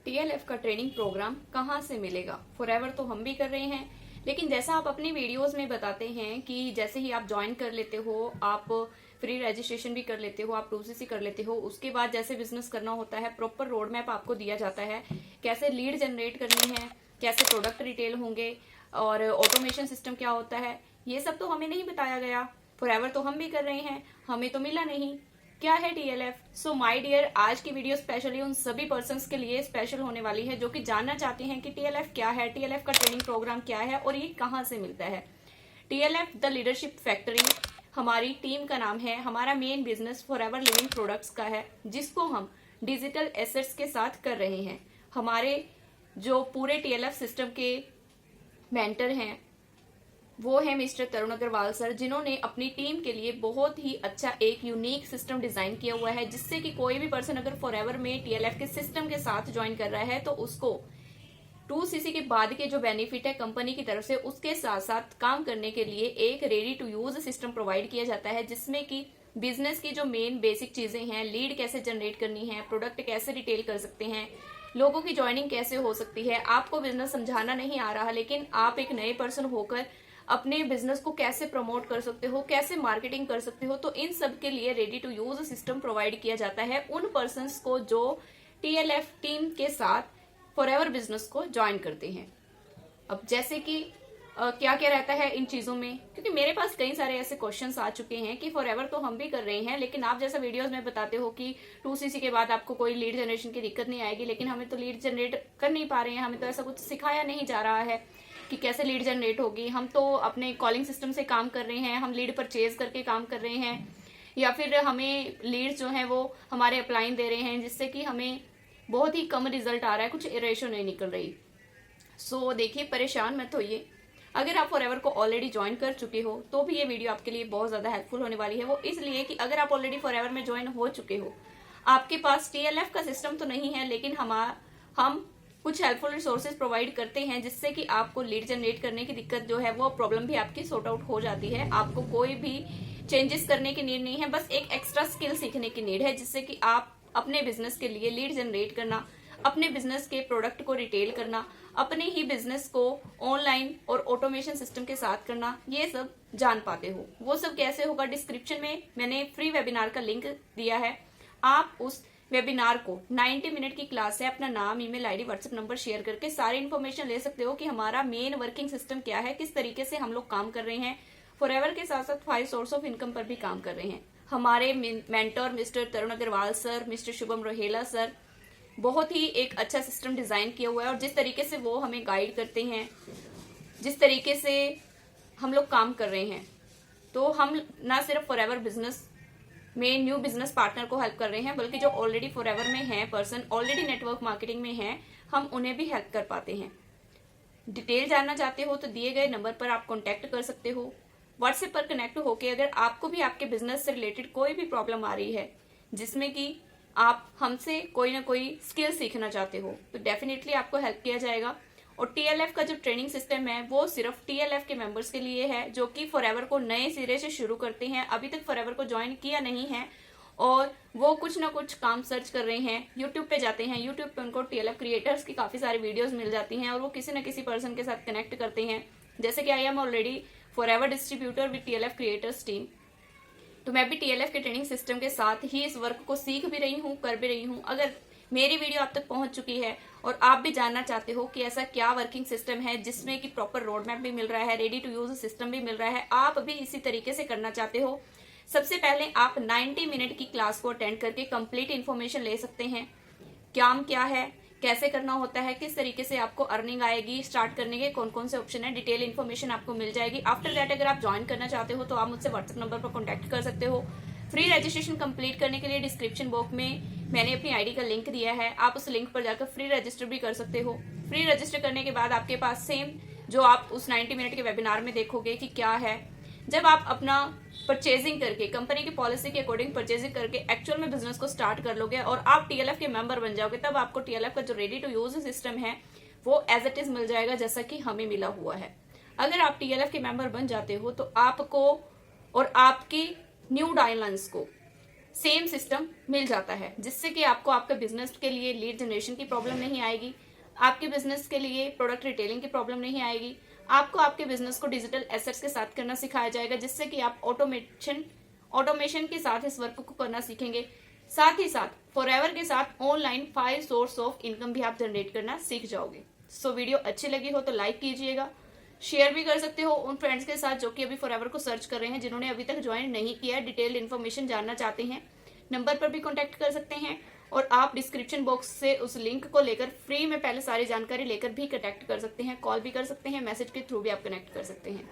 TLF का training programme कहाँ से मिलेगा। फॉरएवर तो हम भी कर रहे हैं, लेकिन जैसा आप अपनी वीडियोस में बताते हैं कि जैसे ही आप ज्वाइन कर लेते हो, आप फ्री रजिस्ट्रेशन भी कर लेते हो, आप 2CC कर लेते हो, उसके बाद जैसे बिजनेस करना होता है प्रॉपर रोड मैप आपको दिया जाता है, कैसे लीड जनरेट करनी है, कैसे प्रोडक्ट रिटेल होंगे और ऑटोमेशन सिस्टम क्या होता है, ये सब तो हमें नहीं बताया गया। फॉरएवर तो हम भी कर रहे हैं, हमें तो मिला नहीं। क्या है टीएलएफ? सो माय डियर, आज की वीडियो स्पेशली उन सभी पर्संस के लिए स्पेशल होने वाली है जो कि जानना चाहते हैं कि टीएलएफ क्या है, टीएलएफ का ट्रेनिंग प्रोग्राम क्या है और ये कहाँ से मिलता है। टीएलएफ द लीडरशिप फैक्ट्री हमारी टीम का नाम है। हमारा main business forever living products का है, जिसको हम डिजिटल एसेट्स के साथ कर रहे हैं। हमारे जो पूरे टीएलएफ सिस्टम के मेंटर हैं वो है मिस्टर तरुण अग्रवाल सर, जिन्होंने अपनी टीम के लिए बहुत ही अच्छा एक यूनिक सिस्टम डिजाइन किया हुआ है, जिससे कि कोई भी पर्सन अगर फॉरएवर में टीएलएफ के सिस्टम के साथ ज्वाइन कर रहा है तो उसको 2CC के बाद के जो बेनिफिट है कंपनी की तरफ से, उसके साथ साथ काम करने के लिए एक ready to use system provide किया जाता है, जिसमें कि बिजनेस की जो मेन बेसिक चीजें हैं, लीड कैसे जनरेट करनी है, प्रोडक्ट कैसे रिटेल कर सकते हैं, लोगों की ज्वाइनिंग कैसे हो सकती है। आपको बिजनेस समझाना नहीं आ रहा, लेकिन आप एक नए पर्सन होकर अपने बिजनेस को कैसे प्रमोट कर सकते हो, कैसे मार्केटिंग कर सकते हो, तो इन सब के लिए ready to use system provide किया जाता है उन पर्संस को जो टीएलएफ टीम के साथ फॉरएवर बिजनेस को ज्वाइन करते हैं। अब जैसे कि क्या क्या रहता है इन चीजों में, क्योंकि मेरे पास कई सारे ऐसे क्वेश्चंस आ चुके हैं कि फॉरएवर तो हम भी कर रहे हैं, लेकिन आप जैसा वीडियोस में बताते हो कि 2CC के बाद आपको कोई लीड जनरेशन की दिक्कत नहीं आएगी, लेकिन हमें तो लीड जनरेट कर नहीं पा रहे हैं, हमें तो ऐसा कुछ सिखाया नहीं जा रहा है कि कैसे लीड जनरेट होगी। हम तो अपने कॉलिंग सिस्टम से काम कर रहे हैं, हम लीड परचेज करके काम कर रहे हैं, या फिर हमें लीड्स जो है वो हमारे अपलाइन दे रहे हैं, जिससे कि हमें बहुत ही कम रिजल्ट आ रहा है, कुछ रेशो नहीं निकल रही। सो देखिए, परेशान मत होइए। अगर आप फॉरएवर को ऑलरेडी ज्वाइन कर चुके हो तो भी ये वीडियो आपके लिए बहुत ज्यादा हेल्पफुल होने वाली है। वो इसलिए कि अगर आप ऑलरेडी फॉरएवर में ज्वाइन हो चुके हो, आपके पास टीएलएफ का सिस्टम तो नहीं है, लेकिन हम कुछ हेल्पफुल रिसोर्सेज प्रोवाइड करते हैं, जिससे कि आपको लीड जनरेट करने की दिक्कत जो है वो प्रॉब्लम भी आपकी सॉर्ट आउट हो जाती है। आपको कोई भी चेंजेस करने की नीड नहीं है, बस एक एक्स्ट्रा स्किल सीखने की नीड है, जिससे कि आप अपने बिजनेस के लिए लीड जनरेट करना, अपने बिजनेस के प्रोडक्ट को रिटेल करना, अपने ही बिजनेस को ऑनलाइन और ऑटोमेशन सिस्टम के साथ करना, ये सब जान पाते हो। वो सब कैसे होगा, डिस्क्रिप्शन में मैंने फ्री वेबिनार का लिंक दिया है। आप उस वेबिनार को 90 मिनट की क्लास है, अपना नाम, email ID, WhatsApp number share करके सारी इन्फॉर्मेशन ले सकते हो कि हमारा मेन वर्किंग सिस्टम क्या है, किस तरीके से हम लोग काम कर रहे हैं। फॉरएवर के साथ साथ 5 सोर्स ऑफ इनकम पर भी काम कर रहे हैं। हमारे mentor mister Tarun Agarwal sir, mister Shubham Rohela sir, बहुत ही एक अच्छा सिस्टम डिजाइन किया हुआ है, और जिस तरीके से वो हमें गाइड करते हैं, जिस तरीके से हम लोग काम कर रहे हैं, तो हम ना सिर्फ फॉरएवर बिजनेस में न्यू बिजनेस पार्टनर को हेल्प कर रहे हैं, बल्कि जो ऑलरेडी फॉरएवर में हैं पर्सन, ऑलरेडी नेटवर्क मार्केटिंग में हैं, हम उन्हें भी हेल्प कर पाते हैं। डिटेल जानना चाहते हो तो दिए गए नंबर पर आप कॉन्टेक्ट कर सकते हो। व्हाट्सएप पर कनेक्ट होके अगर आपको भी आपके बिजनेस से रिलेटेड कोई भी प्रॉब्लम आ रही है, जिसमें कि आप हमसे कोई ना कोई स्किल सीखना चाहते हो, तो डेफिनेटली आपको हेल्प किया जाएगा। और टीएलएफ का जो ट्रेनिंग सिस्टम है वो सिर्फ टीएलएफ के मेंबर्स के लिए है, जो कि फॉरएवर को नए सिरे से शुरू करते हैं, अभी तक फॉरएवर को ज्वाइन किया नहीं है और वो कुछ ना कुछ काम सर्च कर रहे हैं। यूट्यूब पे जाते हैं, यूट्यूब पे उनको टीएलएफ क्रिएटर्स की काफी सारी वीडियोस मिल जाती हैं और वो किसी न किसी पर्सन के साथ कनेक्ट करते हैं। जैसे कि I am already forever distributor with TLF creators team, तो मैं भी टीएलएफ के ट्रेनिंग सिस्टम के साथ ही इस वर्क को सीख भी रही हूँ, कर भी रही हूँ। अगर मेरी वीडियो आप तक पहुंच चुकी है और आप भी जानना चाहते हो कि ऐसा क्या वर्किंग सिस्टम है जिसमें कि प्रॉपर रोड मैप भी मिल रहा है, रेडी टू यूज सिस्टम भी मिल रहा है, आप भी इसी तरीके से करना चाहते हो, सबसे पहले आप 90 मिनट की क्लास को अटेंड करके कंप्लीट इन्फॉर्मेशन ले सकते हैं। काम क्या है, कैसे करना होता है, किस तरीके से आपको अर्निंग आएगी, स्टार्ट करने के कौन कौन से ऑप्शन है, डिटेल इन्फॉर्मेशन आपको मिल जाएगी। आफ्टर दैट अगर आप ज्वाइन करना चाहते हो तो आप मुझसे व्हाट्सएप नंबर पर कॉन्टेक्ट कर सकते हो। फ्री रजिस्ट्रेशन कंप्लीट करने के लिए डिस्क्रिप्शन बॉक्स में मैंने अपनी आईडी का लिंक दिया है, आप उस लिंक पर जाकर फ्री रजिस्टर भी कर सकते हो। फ्री रजिस्टर करने के बाद आपके पास सेम जो आप उस 90 मिनट के वेबिनार में देखोगे कि क्या है, जब आप अपना परचेजिंग करके कंपनी की पॉलिसी के अकॉर्डिंग परचेजिंग करके एक्चुअल में बिजनेस को स्टार्ट कर लोगे और आप टीएलएफ के मेंबर बन जाओगे, तब आपको टीएलएफ का जो रेडी टू यूज सिस्टम है वो एज इट इज मिल जाएगा, जैसा कि हमें मिला हुआ है। अगर आप टीएलएफ के मेंबर बन जाते हो तो आपको और आपकी न्यू डायलाइंस को सेम सिस्टम मिल जाता है, जिससे कि आपको आपके बिजनेस के लिए लीड जनरेशन की प्रॉब्लम नहीं आएगी, आपके बिजनेस के लिए प्रोडक्ट रिटेलिंग की प्रॉब्लम नहीं आएगी। आपको आपके बिजनेस को डिजिटल एसेट्स के साथ करना सिखाया जाएगा, जिससे कि आप ऑटोमेशन के साथ इस वर्क को करना सीखेंगे। साथ ही साथ फॉरएवर के साथ ऑनलाइन 5 सोर्स ऑफ इनकम भी आप जनरेट करना सीख जाओगे। सो वीडियो अच्छी लगी हो तो लाइक कीजिएगा, शेयर भी कर सकते हो उन फ्रेंड्स के साथ जो कि अभी फॉरएवर को सर्च कर रहे हैं, जिन्होंने अभी तक ज्वाइन नहीं किया है, डिटेल्ड इन्फॉर्मेशन जानना चाहते हैं। नंबर पर भी कॉन्टेक्ट कर सकते हैं और आप डिस्क्रिप्शन बॉक्स से उस लिंक को लेकर फ्री में पहले सारी जानकारी लेकर भी कनेक्ट कर सकते हैं, कॉल भी कर सकते हैं, मैसेज के थ्रू भी आप कनेक्ट कर सकते हैं।